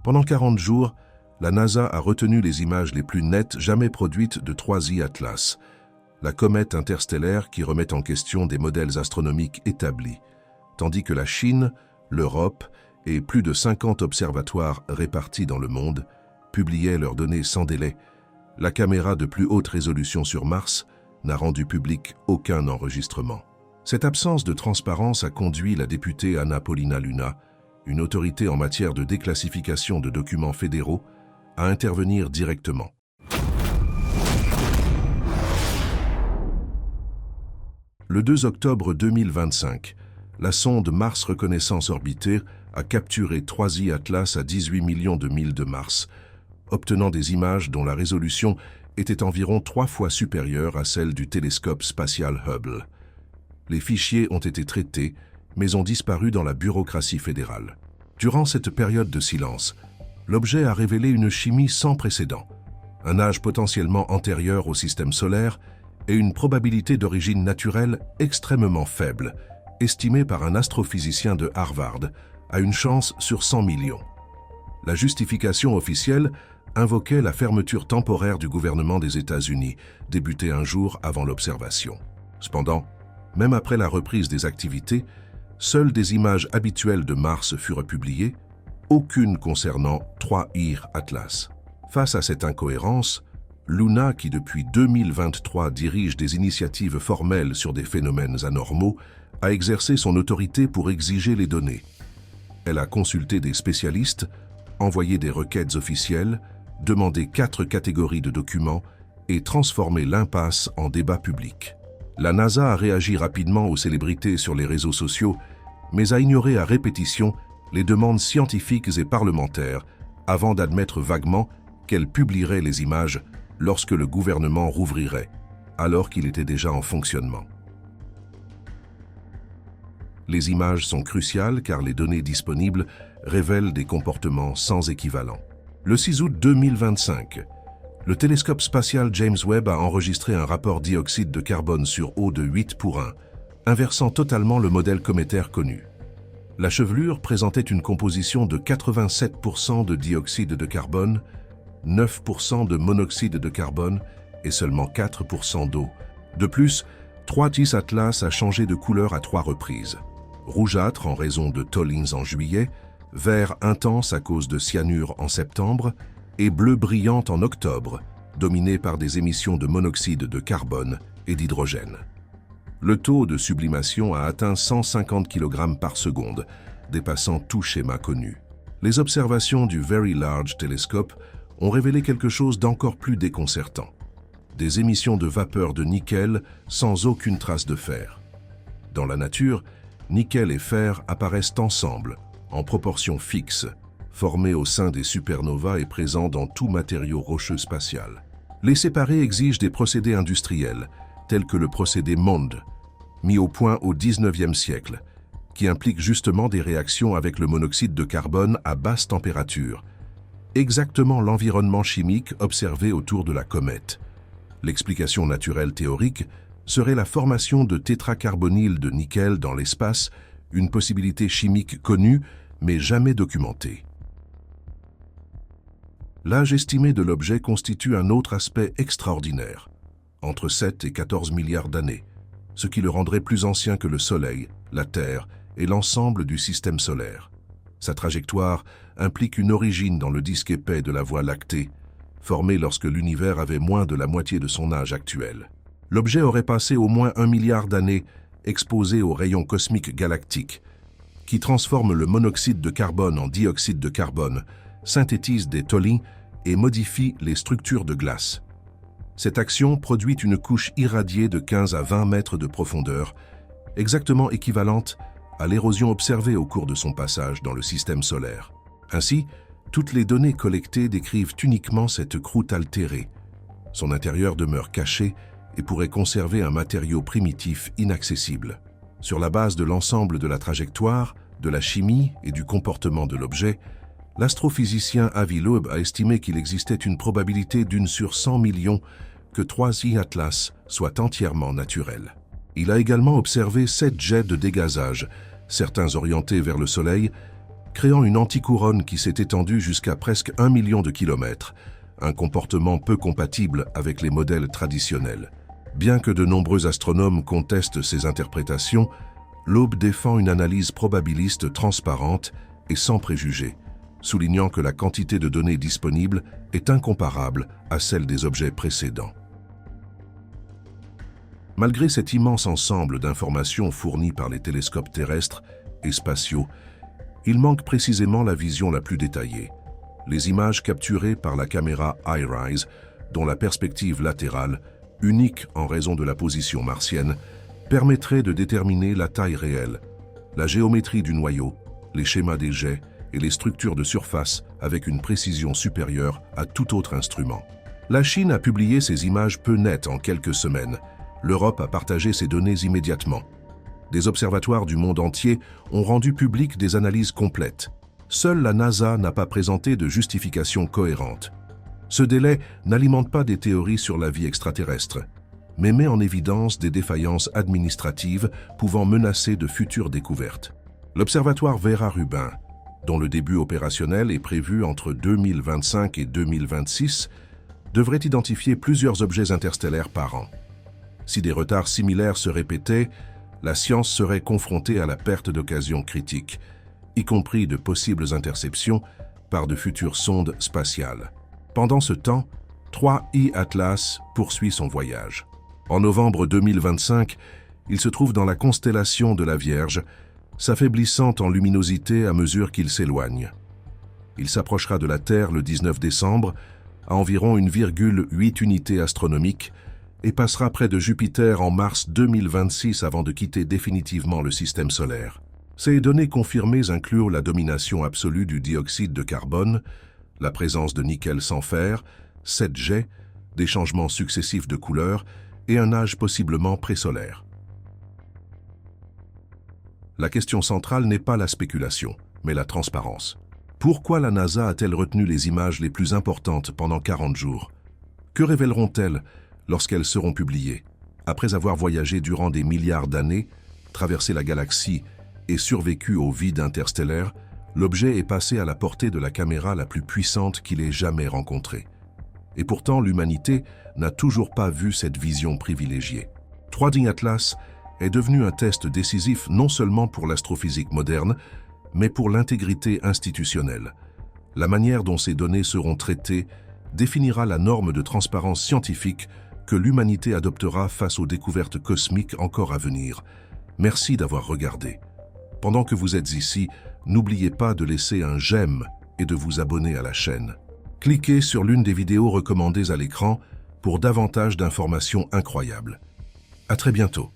Pendant 40 jours, la NASA a retenu les images les plus nettes jamais produites de 3I Atlas, la comète interstellaire qui remet en question des modèles astronomiques établis, tandis que la Chine, l'Europe et plus de 50 observatoires répartis dans le monde publiaient leurs données sans délai. La caméra de plus haute résolution sur Mars n'a rendu public aucun enregistrement. Cette absence de transparence a conduit la députée Anna Paulina Luna, une autorité en matière de déclassification de documents fédéraux, à intervenir directement. Le 2 octobre 2025, la sonde Mars Reconnaissance Orbiter a capturé 3I Atlas à 18 millions de milles de Mars, obtenant des images dont la résolution était environ 3 fois supérieure à celle du télescope spatial Hubble. Les fichiers ont été traités, mais ont disparu dans la bureaucratie fédérale. Durant cette période de silence, l'objet a révélé une chimie sans précédent, un âge potentiellement antérieur au système solaire et une probabilité d'origine naturelle extrêmement faible, estimée par un astrophysicien de Harvard à une chance sur 100 millions. La justification officielle invoquait la fermeture temporaire du gouvernement des États-Unis, débutée un jour avant l'observation. Cependant, même après la reprise des activités, seules des images habituelles de Mars furent publiées, aucune concernant 3I Atlas. Face à cette incohérence, Luna, qui depuis 2023 dirige des initiatives formelles sur des phénomènes anormaux, a exercé son autorité pour exiger les données. Elle a consulté des spécialistes, envoyé des requêtes officielles, demandé 4 catégories de documents et transformé l'impasse en débat public. La NASA a réagi rapidement aux célébrités sur les réseaux sociaux, mais a ignoré à répétition les demandes scientifiques et parlementaires avant d'admettre vaguement qu'elle publierait les images lorsque le gouvernement rouvrirait, alors qu'il était déjà en fonctionnement. Les images sont cruciales car les données disponibles révèlent des comportements sans équivalent. Le 6 août 2025, le télescope spatial James Webb a enregistré un rapport dioxyde de carbone sur eau de 8:1, inversant totalement le modèle cométaire connu. La chevelure présentait une composition de 87% de dioxyde de carbone, 9% de monoxyde de carbone et seulement 4% d'eau. De plus, 3I Atlas a changé de couleur à 3 reprises. Rougeâtre en raison de tholins en juillet, vert intense à cause de cyanure en septembre et bleu brillant en octobre, dominé par des émissions de monoxyde de carbone et d'hydrogène. Le taux de sublimation a atteint 150 kg par seconde, dépassant tout schéma connu. Les observations du Very Large Telescope ont révélé quelque chose d'encore plus déconcertant. Des émissions de vapeur de nickel sans aucune trace de fer. Dans la nature, nickel et fer apparaissent ensemble, en proportion fixe, formés au sein des supernovas et présents dans tout matériau rocheux spatial. Les séparer exige des procédés industriels, tels que le procédé MOND, mis au point au XIXe siècle, qui implique justement des réactions avec le monoxyde de carbone à basse température, exactement l'environnement chimique observé autour de la comète. L'explication naturelle théorique serait la formation de tétracarbonyle de nickel dans l'espace, une possibilité chimique connue mais jamais documentée. L'âge estimé de l'objet constitue un autre aspect extraordinaire, entre 7 et 14 milliards d'années, ce qui le rendrait plus ancien que le Soleil, la Terre et l'ensemble du système solaire. Sa trajectoire implique une origine dans le disque épais de la Voie lactée, formé lorsque l'univers avait moins de la moitié de son âge actuel. L'objet aurait passé au moins 1 milliard d'années exposé aux rayons cosmiques galactiques, qui transforment le monoxyde de carbone en dioxyde de carbone, synthétisent des tholins et modifient les structures de glace. Cette action produit une couche irradiée de 15 à 20 mètres de profondeur, exactement équivalente à l'érosion observée au cours de son passage dans le système solaire. Ainsi, toutes les données collectées décrivent uniquement cette croûte altérée. Son intérieur demeure caché et pourrait conserver un matériau primitif inaccessible. Sur la base de l'ensemble de la trajectoire, de la chimie et du comportement de l'objet, l'astrophysicien Avi Loeb a estimé qu'il existait une probabilité d'1 sur 100 millions que 3I Atlas soit entièrement naturel. Il a également observé 7 jets de dégazage, certains orientés vers le Soleil, créant une anticouronne qui s'est étendue jusqu'à presque 1 million de kilomètres, un comportement peu compatible avec les modèles traditionnels. Bien que de nombreux astronomes contestent ces interprétations, l'Aube défend une analyse probabiliste transparente et sans préjugés, soulignant que la quantité de données disponibles est incomparable à celle des objets précédents. Malgré cet immense ensemble d'informations fournies par les télescopes terrestres et spatiaux, il manque précisément la vision la plus détaillée. Les images capturées par la caméra iRISE, dont la perspective latérale, unique en raison de la position martienne, permettraient de déterminer la taille réelle, la géométrie du noyau, les schémas des jets et les structures de surface avec une précision supérieure à tout autre instrument. La Chine a publié ces images peu nettes en quelques semaines. L'Europe a partagé ces données immédiatement. Des observatoires du monde entier ont rendu publiques des analyses complètes. Seule la NASA n'a pas présenté de justification cohérente. Ce délai n'alimente pas des théories sur la vie extraterrestre, mais met en évidence des défaillances administratives pouvant menacer de futures découvertes. L'observatoire Vera-Rubin, dont le début opérationnel est prévu entre 2025 et 2026, devrait identifier plusieurs objets interstellaires par an. Si des retards similaires se répétaient, la science serait confrontée à la perte d'occasions critiques, y compris de possibles interceptions par de futures sondes spatiales. Pendant ce temps, 3I Atlas poursuit son voyage. En novembre 2025, il se trouve dans la constellation de la Vierge, s'affaiblissant en luminosité à mesure qu'il s'éloigne. Il s'approchera de la Terre le 19 décembre, à environ 1,8 unité astronomique, et passera près de Jupiter en mars 2026 avant de quitter définitivement le système solaire. Ces données confirmées incluent la domination absolue du dioxyde de carbone, la présence de nickel sans fer, 7 jets, des changements successifs de couleur et un âge possiblement présolaire. La question centrale n'est pas la spéculation, mais la transparence. Pourquoi la NASA a-t-elle retenu les images les plus importantes pendant 40 jours? Que révéleront-elles lorsqu'elles seront publiées? Après avoir voyagé durant des milliards d'années, traversé la galaxie et survécu au vide interstellaire, l'objet est passé à la portée de la caméra la plus puissante qu'il ait jamais rencontrée. Et pourtant, l'humanité n'a toujours pas vu cette vision privilégiée. 3D Atlas est devenu un test décisif non seulement pour l'astrophysique moderne, mais pour l'intégrité institutionnelle. La manière dont ces données seront traitées définira la norme de transparence scientifique que l'humanité adoptera face aux découvertes cosmiques encore à venir. Merci d'avoir regardé. Pendant que vous êtes ici, n'oubliez pas de laisser un j'aime et de vous abonner à la chaîne. Cliquez sur l'une des vidéos recommandées à l'écran pour davantage d'informations incroyables. À très bientôt.